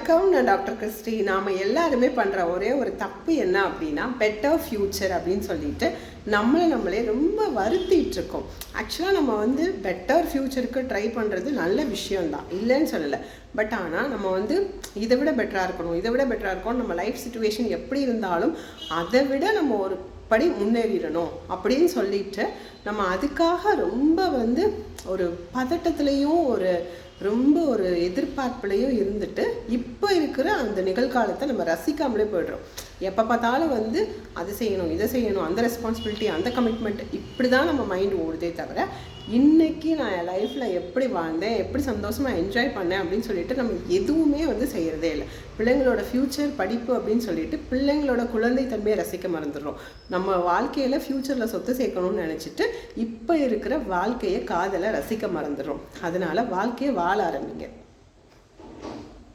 வணக்கம், நான் doctor Christie. நாம் எல்லாருமே பண்ணுற ஒரே ஒரு தப்பு என்ன அப்படின்னா, பெட்டர் ஃப்யூச்சர் அப்படின்னு சொல்லிட்டு நம்மளே ரொம்ப வருத்திட்டு இருக்கோம். ஆக்சுவலாக நம்ம பெட்டர் ஃப்யூச்சருக்கு ட்ரை பண்ணுறது நல்ல விஷயம்தான், இல்லைன்னு சொல்லலை. பட் ஆனால் நம்ம இதை விட பெட்டராக இருக்கணும், நம்ம லைஃப் சுச்சுவேஷன் எப்படி இருந்தாலும் அதை விட நம்ம ஒரு படி முன்னேறிடணும் அப்படின்னு சொல்லிட்டு நம்ம அதுக்காக ரொம்ப ஒரு பதட்டத்துலேயும் ரொம்ப ஒரு எதிர்பார்ப்புலையும் இருந்துட்டு இப்போ இருக்கிற அந்த நிகழ்காலத்தை நம்ம ரசிக்காமலே போய்டுறோம். எப்போ பார்த்தாலும் அது செய்யணும், இதை செய்யணும், அந்த ரெஸ்பான்சிபிலிட்டி, அந்த கமிட்மெண்ட், இப்படி தான் நம்ம மைண்ட் ஓடுதே தவிர இன்றைக்கி நான் என் லைஃப்பில் எப்படி வாழ்ந்தேன், எப்படி சந்தோஷமாக என்ஜாய் பண்ணேன் அப்படின்னு சொல்லிட்டு நம்ம எதுவுமே செய்கிறதே இல்லை. பிள்ளைங்களோட ஃப்யூச்சர் படிப்பு அப்படின்னு சொல்லிட்டு பிள்ளைங்களோட குழந்தை தன்மையை ரசிக்க மறந்துடுறோம். நம்ம வாழ்க்கையில் ஃப்யூச்சரில் சொத்து சேர்க்கணும்னு நினச்சிட்டு இப்போ இருக்கிற வாழ்க்கையை, காதலை ரசிக்க மறந்துடுறோம். அதனால் வாழ்க்கையை வாழ ஆரம்பிங்க.